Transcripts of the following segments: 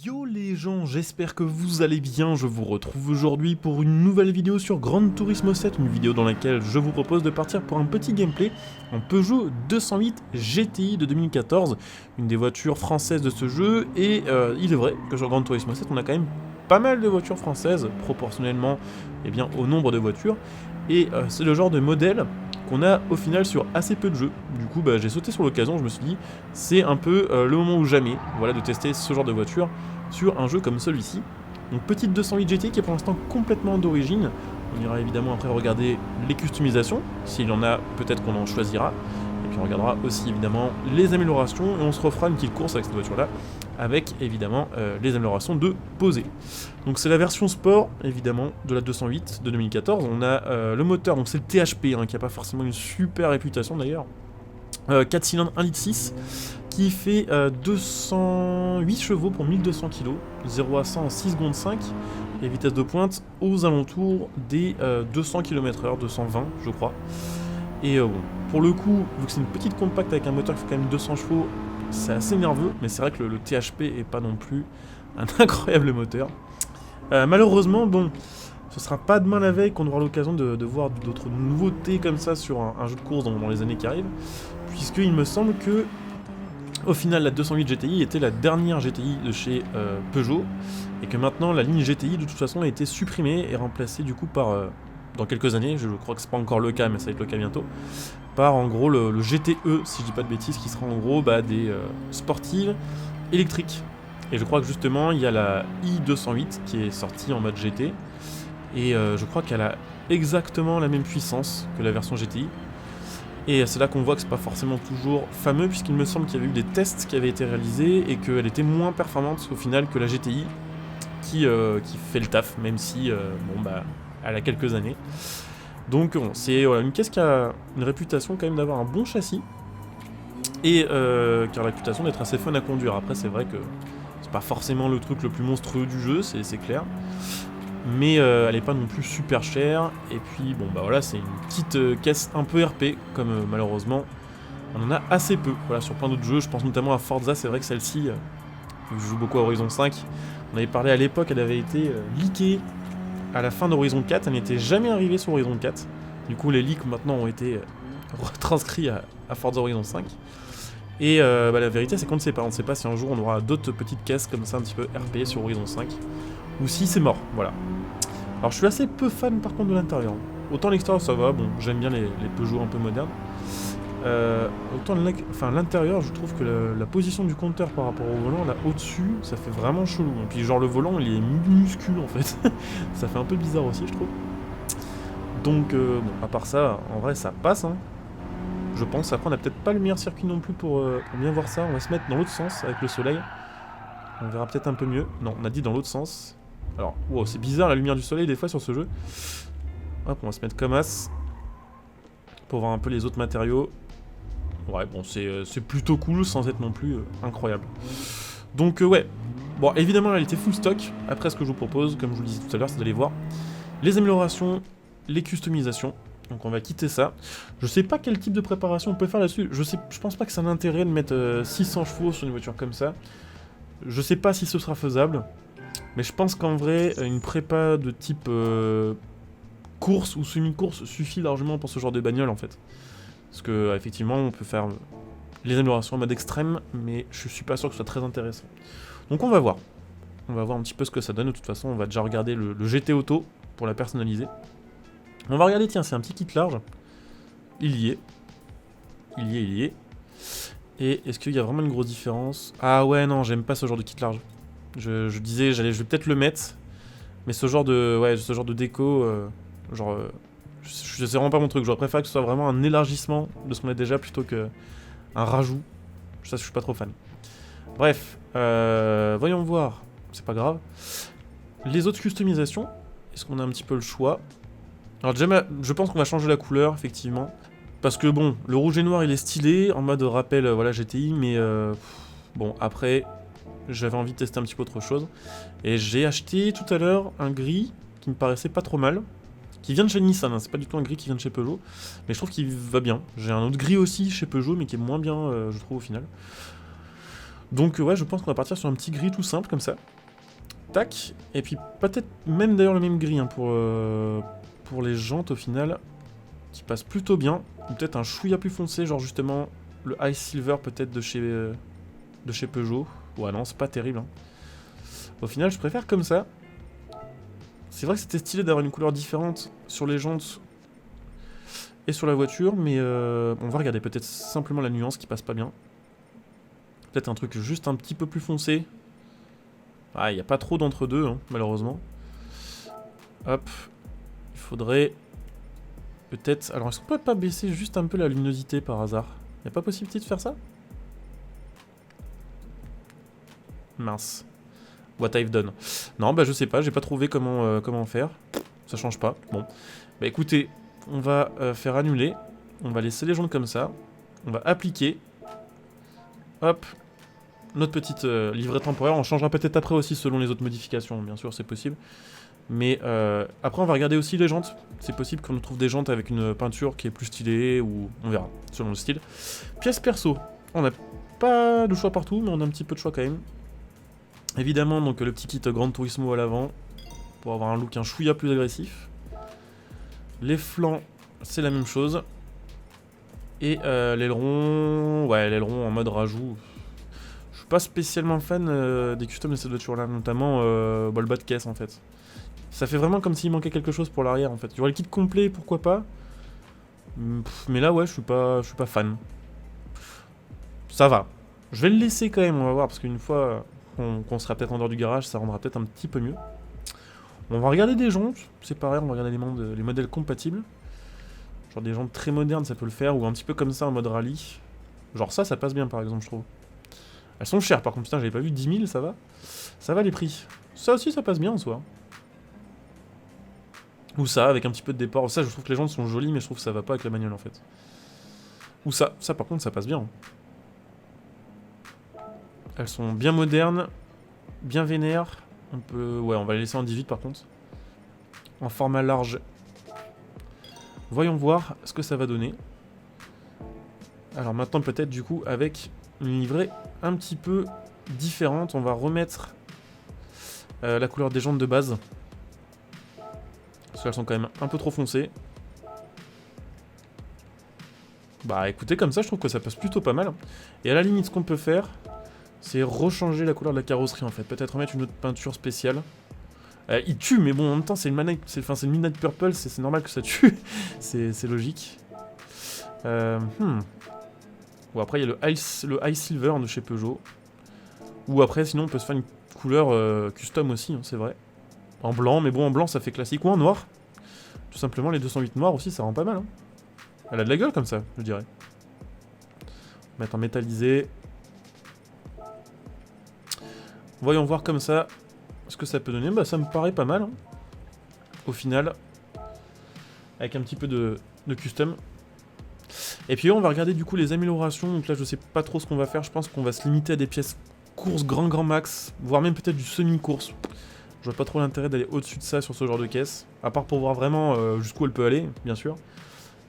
Yo les gens, j'espère que vous allez bien, je vous retrouve aujourd'hui pour une nouvelle vidéo sur Gran Turismo 7, une vidéo dans laquelle je vous propose de partir pour un petit gameplay en Peugeot 208 GTI de 2014, une des voitures françaises de ce jeu, et il est vrai que sur Gran Turismo 7 on a quand même pas mal de voitures françaises, proportionnellement au nombre de voitures, et c'est le genre de modèle qu'on a au final sur assez peu de jeux. Du coup j'ai sauté sur l'occasion, je me suis dit c'est un peu le moment ou jamais, voilà, de tester ce genre de voiture sur un jeu comme celui-ci. Donc petite 208 GT qui est pour l'instant complètement d'origine. On ira évidemment après regarder les customisations, s'il y en a peut-être qu'on en choisira. Et puis on regardera aussi évidemment les améliorations et on se refera une petite course avec cette voiture là avec évidemment les améliorations de posée. Donc c'est la version sport évidemment de la 208 de 2014. On a le moteur, donc c'est le THP qui n'a pas forcément une super réputation d'ailleurs. 4 cylindres 1,6 litre qui fait 208 chevaux pour 1200 kg, 0 à 100 en 6 secondes 5 et vitesse de pointe aux alentours des 200 km/h, 220 je crois. Et bon, pour le coup, vu que c'est une petite compacte avec un moteur qui fait quand même 200 chevaux, c'est assez nerveux, mais c'est vrai que le THP est pas non plus un incroyable moteur. Malheureusement, bon, ce sera pas demain la veille qu'on aura l'occasion de voir d'autres nouveautés comme ça sur un jeu de course dans les années qui arrivent, puisqu'il me semble que au final la 208 GTI était la dernière GTI de chez Peugeot, et que maintenant la ligne GTI de toute façon a été supprimée et remplacée du coup par, dans quelques années, je crois que c'est pas encore le cas mais ça va être le cas bientôt, par en gros le GTE, si je dis pas de bêtises, qui sera en gros des sportives électriques. Et je crois que justement il y a la i208 qui est sortie en mode GT, et je crois qu'elle a exactement la même puissance que la version GTI. Et c'est là qu'on voit que c'est pas forcément toujours fameux, puisqu'il me semble qu'il y avait eu des tests qui avaient été réalisés et qu'elle était moins performante au final que la GTI qui fait le taf, même si elle a quelques années. Donc bon, c'est une caisse qui a une réputation quand même d'avoir un bon châssis et qui a la réputation d'être assez fun à conduire. Après c'est vrai que c'est pas forcément le truc le plus monstrueux du jeu, c'est clair. Mais elle est pas non plus super chère, et puis bon voilà, c'est une petite caisse un peu RP, comme malheureusement on en a assez peu, voilà, sur plein d'autres jeux. Je pense notamment à Forza, c'est vrai que celle-ci, je joue beaucoup à Horizon 5, on avait parlé à l'époque, elle avait été leakée à la fin d'Horizon 4, elle n'était jamais arrivée sur Horizon 4, du coup les leaks maintenant ont été retranscrits à Forza Horizon 5, et la vérité c'est qu'on ne sait pas, on ne sait pas si un jour on aura d'autres petites caisses comme ça un petit peu RP sur Horizon 5, ou si c'est mort, voilà. Alors je suis assez peu fan par contre de l'intérieur. Autant l'extérieur ça va, bon, j'aime bien les Peugeot un peu modernes. Autant l'intérieur, je trouve que la position du compteur par rapport au volant, là au-dessus, ça fait vraiment chelou. Et puis genre le volant il est minuscule en fait. Ça fait un peu bizarre aussi je trouve. Donc bon, à part ça, en vrai ça passe hein. Je pense, après on a peut-être pas le meilleur circuit non plus pour bien voir ça. On va se mettre dans l'autre sens avec le soleil. On verra peut-être un peu mieux. Non, on a dit dans l'autre sens. Alors, wow, c'est bizarre la lumière du soleil des fois sur ce jeu. Hop, on va se mettre comme as pour voir un peu les autres matériaux. Ouais, bon, c'est plutôt cool sans être non plus incroyable. Donc, ouais. Bon, évidemment, elle était full stock. Après, ce que je vous propose, comme je vous le disais tout à l'heure, c'est d'aller voir les améliorations, les customisations. Donc, on va quitter ça. Je sais pas quel type de préparation on peut faire là-dessus. Je pense pas que ça a un intérêt de mettre 600 chevaux sur une voiture comme ça. Je sais pas si ce sera faisable. Mais je pense qu'en vrai, une prépa de type course ou semi-course suffit largement pour ce genre de bagnole en fait. Parce que effectivement, on peut faire les améliorations en mode extrême, mais je suis pas sûr que ce soit très intéressant. Donc on va voir. On va voir un petit peu ce que ça donne. De toute façon, on va déjà regarder le GT Auto pour la personnaliser. On va regarder, tiens, c'est un petit kit large. Il y est. Il y est. Et est-ce qu'il y a vraiment une grosse différence? Ah ouais, non, j'aime pas ce genre de kit large. Je disais, je vais peut-être le mettre, mais ce genre de déco, c'est vraiment pas mon truc. J'aurais préféré que ce soit vraiment un élargissement de ce qu'on a déjà plutôt qu'un rajout. Ça, je suis pas trop fan. Bref, voyons voir, c'est pas grave. Les autres customisations, est-ce qu'on a un petit peu le choix? Alors déjà, je pense qu'on va changer la couleur, effectivement. Parce que bon, le rouge et noir, il est stylé, en mode rappel, voilà, GTI, mais bon, après... J'avais envie de tester un petit peu autre chose. Et j'ai acheté tout à l'heure un gris qui me paraissait pas trop mal. Qui vient de chez Nissan, hein. C'est pas du tout un gris qui vient de chez Peugeot. Mais je trouve qu'il va bien. J'ai un autre gris aussi chez Peugeot, mais qui est moins bien, je trouve, au final. Donc ouais, je pense qu'on va partir sur un petit gris tout simple, comme ça. tac. Et puis peut-être même d'ailleurs le même gris hein, pour les jantes au final. Qui passe plutôt bien. Ou peut-être un chouïa plus foncé, genre justement le Ice Silver peut-être de chez Peugeot. Ouais non, c'est pas terrible. Hein. Au final, je préfère comme ça. C'est vrai que c'était stylé d'avoir une couleur différente sur les jantes et sur la voiture, mais on va regarder peut-être simplement la nuance qui passe pas bien. Peut-être un truc juste un petit peu plus foncé. Ah, il n'y a pas trop d'entre-deux, hein, malheureusement. Hop. Il faudrait... Peut-être... Alors, est-ce qu'on peut pas baisser juste un peu la luminosité par hasard? Il n'y a pas possibilité de faire ça? Mince. What I've done. Non, bah je sais pas, j'ai pas trouvé comment faire. Ça change pas. Bon. Bah écoutez, on va faire annuler. On va laisser les jantes comme ça. On va appliquer. Hop. Notre petite livret temporaire. On changera peut-être après aussi selon les autres modifications. Bien sûr, c'est possible. Mais après, on va regarder aussi les jantes. C'est possible qu'on trouve des jantes avec une peinture qui est plus stylée ou on verra, selon le style. Pièce perso. On n'a pas de choix partout, mais on a un petit peu de choix quand même. Évidemment, donc le petit kit Gran Turismo à l'avant pour avoir un look un chouïa plus agressif. Les flancs, c'est la même chose. Et l'aileron, ouais, l'aileron en mode rajout. Je suis pas spécialement fan des customs de cette voiture-là, notamment le bas de caisse en fait. Ça fait vraiment comme s'il manquait quelque chose pour l'arrière en fait. Il y aurait le kit complet, pourquoi pas. Mais là, ouais, je suis pas fan. Ça va. Je vais le laisser quand même, on va voir, parce qu'une fois qu'on sera peut-être en dehors du garage, ça rendra peut-être un petit peu mieux. On va regarder des jantes, c'est pareil, on va regarder les modèles compatibles. Genre des jantes très modernes, ça peut le faire, ou un petit peu comme ça en mode rallye. Genre ça passe bien par exemple, je trouve. Elles sont chères par contre, putain, j'avais pas vu 10 000, ça va. Ça va les prix. Ça aussi, ça passe bien en soi. Ou ça, avec un petit peu de départ. Ça, je trouve que les jantes sont jolies, mais je trouve que ça va pas avec la bagnole en fait. Ou ça par contre, ça passe bien. Elles sont bien modernes, bien vénères. Ouais, on va les laisser en 18 par contre. En format large. Voyons voir ce que ça va donner. Alors maintenant peut-être du coup avec une livrée un petit peu différente. On va remettre la couleur des jantes de base. Parce qu'elles sont quand même un peu trop foncées. Bah écoutez, comme ça je trouve que ça passe plutôt pas mal. Et à la limite ce qu'on peut faire, c'est rechanger la couleur de la carrosserie en fait. Peut-être remettre une autre peinture spéciale. Il tue, mais bon, en même temps, c'est le Midnight Purple, c'est normal que ça tue. c'est logique. Ou après, il y a le Ice Silver de chez Peugeot. Ou après, sinon, on peut se faire une couleur custom aussi, hein, c'est vrai. En blanc, mais bon, en blanc, ça fait classique. Ou en noir. Tout simplement, les 208 noirs aussi, ça rend pas mal. Hein. Elle a de la gueule comme ça, je dirais. Mettre en métallisé. Voyons voir comme ça ce que ça peut donner. Bah ça me paraît pas mal. Hein. Au final. Avec un petit peu de custom. Et puis on va regarder du coup les améliorations. Donc là je sais pas trop ce qu'on va faire. Je pense qu'on va se limiter à des pièces course grand max. Voire même peut-être du semi-course. Je vois pas trop l'intérêt d'aller au-dessus de ça sur ce genre de caisse. À part pour voir vraiment jusqu'où elle peut aller, bien sûr.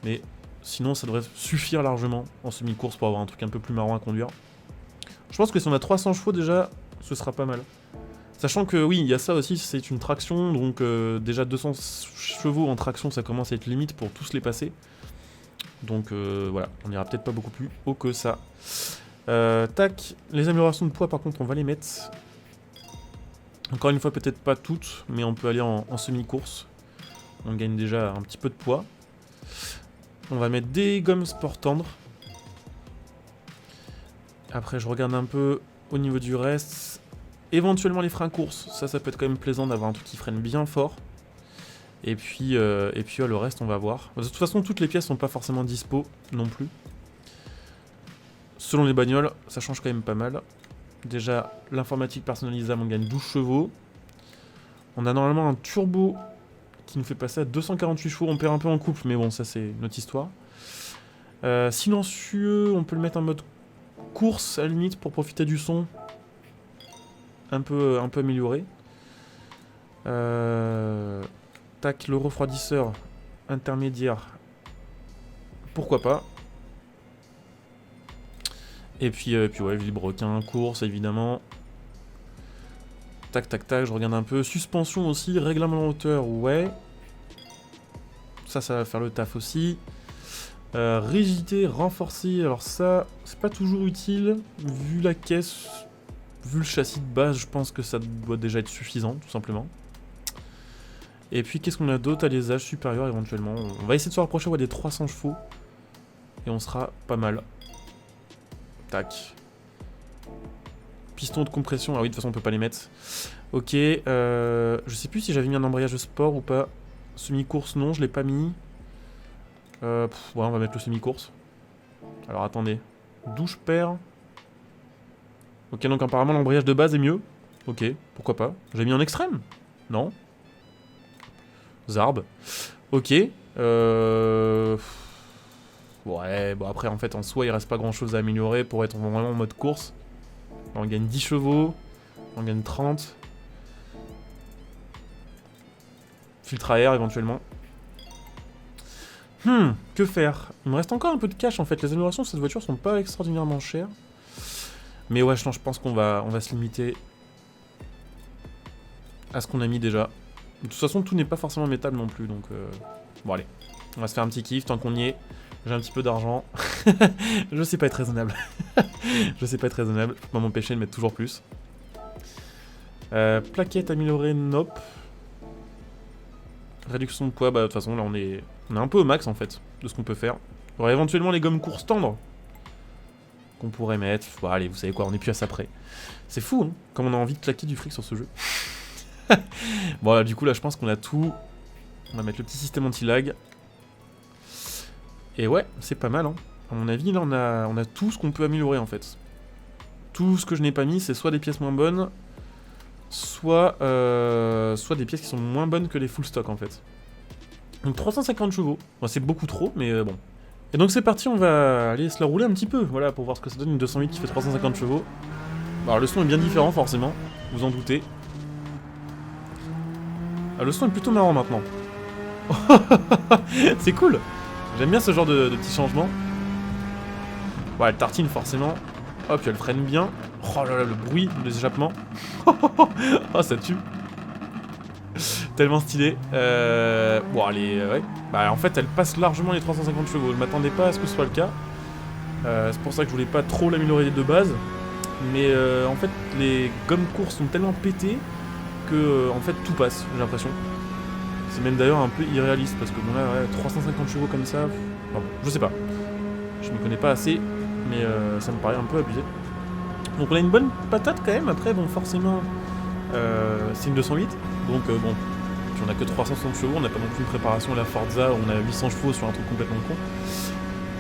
Mais sinon ça devrait suffire largement en semi-course pour avoir un truc un peu plus marrant à conduire. Je pense que si on a 300 chevaux déjà, ce sera pas mal. Sachant que oui, il y a ça aussi, c'est une traction, donc déjà 200 chevaux en traction, ça commence à être limite pour tous les passer. Donc voilà, on ira peut-être pas beaucoup plus haut que ça. Tac, les améliorations de poids par contre, on va les mettre. Encore une fois, peut-être pas toutes, mais on peut aller en semi-course. On gagne déjà un petit peu de poids. On va mettre des gommes sport tendre. Après, je regarde un peu au niveau du reste. Éventuellement les freins course, ça peut être quand même plaisant d'avoir un truc qui freine bien fort. Et puis le reste on va voir. De toute façon toutes les pièces sont pas forcément dispo non plus. Selon les bagnoles, ça change quand même pas mal. Déjà l'informatique personnalisable on gagne 12 chevaux. On a normalement un turbo qui nous fait passer à 248 chevaux, on perd un peu en couple mais bon ça c'est notre histoire. Silencieux, on peut le mettre en mode course à la limite pour profiter du son. Un peu amélioré. Tac, le refroidisseur intermédiaire. Pourquoi pas. Et puis ouais, vilebrequin, course évidemment. Tac, tac, tac, je regarde un peu. Suspension aussi, règlement en hauteur, ouais. Ça va faire le taf aussi. Rigidité renforcée, alors ça, c'est pas toujours utile. Vu la caisse, vu le châssis de base, je pense que ça doit déjà être suffisant, tout simplement. Et puis, qu'est-ce qu'on a d'autre à l'ésage supérieur, éventuellement? On va essayer de se rapprocher des 300 chevaux. Et on sera pas mal. Tac. Piston de compression, ah oui, de toute façon, on peut pas les mettre. Ok, je sais plus si j'avais mis un embrayage de sport ou pas. Semi-course, non, je l'ai pas mis. Ouais, on va mettre le semi-course. Alors, attendez. D'où je perds? Ok, donc apparemment, l'embrayage de base est mieux. Ok, pourquoi pas. J'ai mis en extrême? Non. Zarb. Ok. Ouais, bon après en fait en soi il reste pas grand chose à améliorer pour être vraiment en mode course. On gagne 10 chevaux, on gagne 30. Filtre à air éventuellement. Que faire? Il me reste encore un peu de cash en fait, les améliorations de cette voiture sont pas extraordinairement chères. Mais ouais, je pense qu'on va se limiter à ce qu'on a mis déjà. De toute façon tout n'est pas forcément métal non plus, donc bon allez. On va se faire un petit kiff tant qu'on y est. J'ai un petit peu d'argent. Je sais pas être raisonnable. Je sais pas être raisonnable. Faut pas m'empêcher de mettre toujours plus. Plaquette améliorée, nope. Réduction de poids, bah de toute façon là on est un peu au max en fait de ce qu'on peut faire. Il y aurait éventuellement les gommes courses tendres qu'on pourrait mettre. Bon, allez, vous savez quoi, on est plus à ça près. C'est fou, hein, comme on a envie de claquer du fric sur ce jeu. Bon là, du coup là je pense qu'on a tout. On va mettre le petit système anti-lag. Et ouais, c'est pas mal, hein. À mon avis, là, on a tout ce qu'on peut améliorer, en fait. Tout ce que je n'ai pas mis, c'est soit des pièces moins bonnes, soit des pièces qui sont moins bonnes que les full stock, en fait. Donc 350 chevaux. Bon, c'est beaucoup trop, mais bon. Et donc c'est parti, on va aller se la rouler un petit peu, voilà, pour voir ce que ça donne, une 208 qui fait 350 chevaux. Alors le son est bien différent, forcément, vous en doutez. Ah, le son est plutôt marrant, maintenant. C'est cool. J'aime bien ce genre de petits changements. Ouais, elle tartine forcément. Hop, elle freine bien. Oh là là, le bruit des échappements. Oh, ça tue. Tellement stylé. Bon, allez, ouais. Bah, en fait, elle passe largement les 350 chevaux. Je m'attendais pas à ce que ce soit le cas. C'est pour ça que je voulais pas trop l'améliorer de base. Mais en fait, les gommes courses sont tellement pétées que, en fait, tout passe, j'ai l'impression. C'est même d'ailleurs un peu irréaliste parce que bon là, ouais, 350 chevaux comme ça, bon, je sais pas. Je me connais pas assez, mais ça me paraît un peu abusé. Donc on a une bonne patate quand même, après bon forcément c'est une 208, donc bon, puis on a que 360 chevaux, on n'a pas non plus une préparation à la Forza où on a 800 chevaux sur un truc complètement con.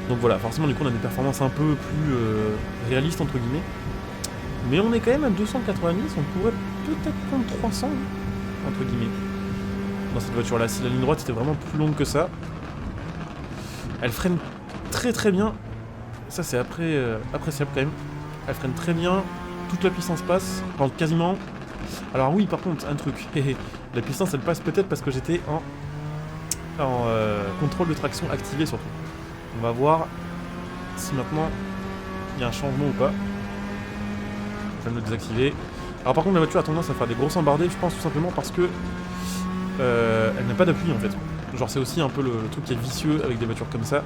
Donc voilà, forcément du coup on a des performances un peu plus réalistes entre guillemets. Mais on est quand même à 290, on pourrait peut-être prendre 300 entre guillemets. Dans cette voiture là, si la ligne droite était vraiment plus longue que ça. Elle freine très très bien. Ça c'est appréciable quand même. Elle freine très bien, toute la puissance passe, enfin quasiment. Alors oui par contre un truc, la puissance elle passe peut-être parce que j'étais en contrôle de traction activé surtout. On va voir si maintenant il y a un changement ou pas. Je vais me le désactiver. Alors par contre la voiture a tendance à faire des grosses embardées, je pense tout simplement parce que elle n'a pas d'appui en fait. Genre c'est aussi un peu le truc qui est vicieux avec des voitures comme ça.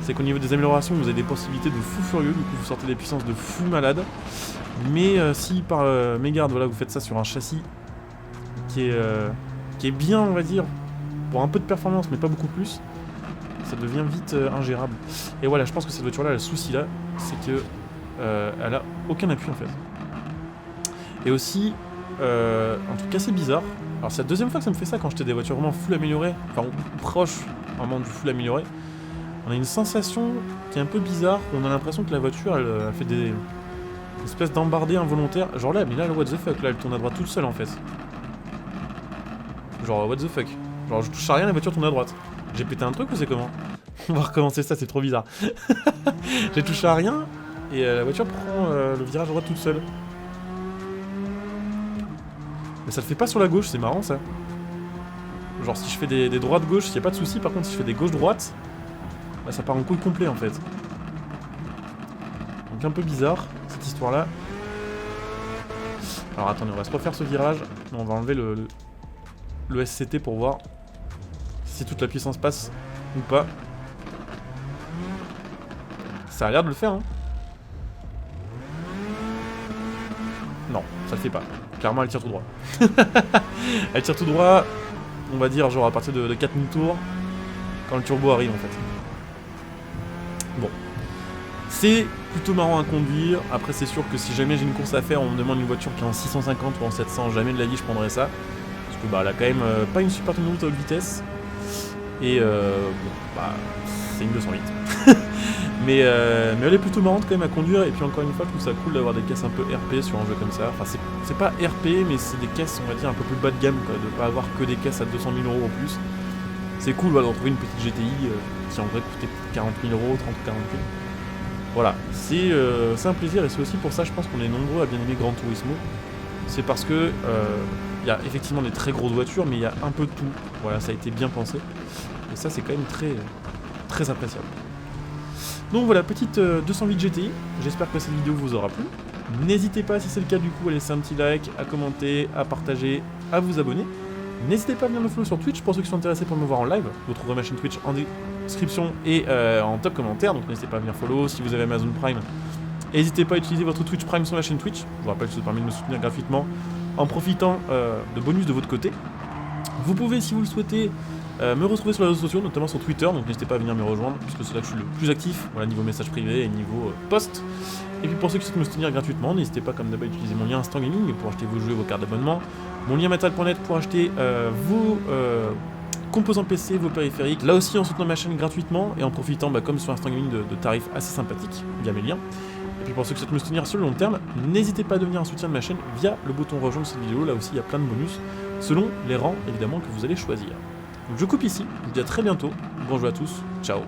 C'est qu'au niveau des améliorations vous avez des possibilités de fou furieux, du coup vous sortez des puissances de fou malade. Mais si par mégarde voilà, vous faites ça sur un châssis qui est bien on va dire, pour un peu de performance mais pas beaucoup plus, ça devient vite ingérable. Et voilà, je pense que cette voiture là, le souci là, c'est que elle a aucun appui en fait. Et aussi, un truc assez bizarre. Alors c'est la deuxième fois que ça me fait ça quand j'étais des voitures vraiment full améliorées, enfin proche vraiment du full amélioré. On a une sensation qui est un peu bizarre, on a l'impression que la voiture elle fait des espèces d'embardées involontaires. Genre là, mais là, what the fuck, là elle tourne à droite toute seule en fait. Genre what the fuck. Genre je touche à rien, la voiture tourne à droite. J'ai pété un truc ou c'est comment? On va recommencer ça, c'est trop bizarre. J'ai touché à rien et la voiture prend le virage à droite toute seule. Mais ça le fait pas sur la gauche, c'est marrant ça. Genre si je fais des droites-gauche, y a pas de souci. Par contre si je fais des gauche-droite, bah, ça part en couille complet en fait. Donc un peu bizarre cette histoire là. Alors attendez, on va se refaire ce virage. On va enlever le SCT pour voir si toute la puissance passe ou pas. Ça a l'air de le faire, hein. Non, ça le fait pas. Clairement, elle tire tout droit. Elle tire tout droit, on va dire, genre à partir de 4000 tours, quand le turbo arrive en fait. Bon. C'est plutôt marrant à conduire. Après, c'est sûr que si jamais j'ai une course à faire, on me demande une voiture qui est en 650 ou en 700, jamais de la vie je prendrais ça. Parce que bah, elle a quand même pas une super tenue de haute vitesse. Et bon, bah, c'est une 208. mais elle est plutôt marrante quand même à conduire. Et puis encore une fois, je trouve ça cool d'avoir des caisses un peu RP sur un jeu comme ça. Enfin, c'est pas RP, mais c'est des caisses, on va dire, un peu plus bas de gamme, quoi, de pas avoir que des caisses à 200 000 € en plus. C'est cool voilà, d'en trouver une petite GTI qui en vrai coûtait 40 000 €, 30 ou 40 000. Voilà, c'est un plaisir et c'est aussi pour ça, je pense qu'on est nombreux à bien aimer Gran Turismo. C'est parce que il y a effectivement des très grosses voitures, mais il y a un peu de tout. Voilà, ça a été bien pensé. Et ça, c'est quand même très appréciable. Donc voilà, petite 208 GTI. J'espère que cette vidéo vous aura plu. N'hésitez pas, si c'est le cas du coup, à laisser un petit like, à commenter, à partager, à vous abonner. N'hésitez pas à venir me follow sur Twitch pour ceux qui sont intéressés pour me voir en live. Vous trouverez ma chaîne Twitch en description et en top commentaire. Donc n'hésitez pas à venir follow. Si vous avez Amazon Prime, n'hésitez pas à utiliser votre Twitch Prime sur la chaîne Twitch. Je vous rappelle que ça permet de me soutenir gratuitement en profitant de bonus de votre côté. Vous pouvez, si vous le souhaitez, me retrouver sur les réseaux sociaux, notamment sur Twitter. Donc n'hésitez pas à venir me rejoindre puisque c'est là que je suis le plus actif. Voilà, niveau message privé et niveau post. Et puis pour ceux qui souhaitent me soutenir gratuitement, n'hésitez pas comme d'habitude à utiliser mon lien Instant Gaming pour acheter vos jeux et vos cartes d'abonnement. Mon lien Matériel.net pour acheter vos composants PC, vos périphériques. Là aussi en soutenant ma chaîne gratuitement et en profitant, comme sur Instant Gaming, de tarifs assez sympathiques via mes liens. Et puis pour ceux qui souhaitent me soutenir sur le long terme, n'hésitez pas à devenir un soutien de ma chaîne via le bouton rejoindre cette vidéo. Là aussi il y a plein de bonus selon les rangs évidemment que vous allez choisir. Donc je coupe ici, je vous dis à très bientôt. Bonjour à tous, ciao.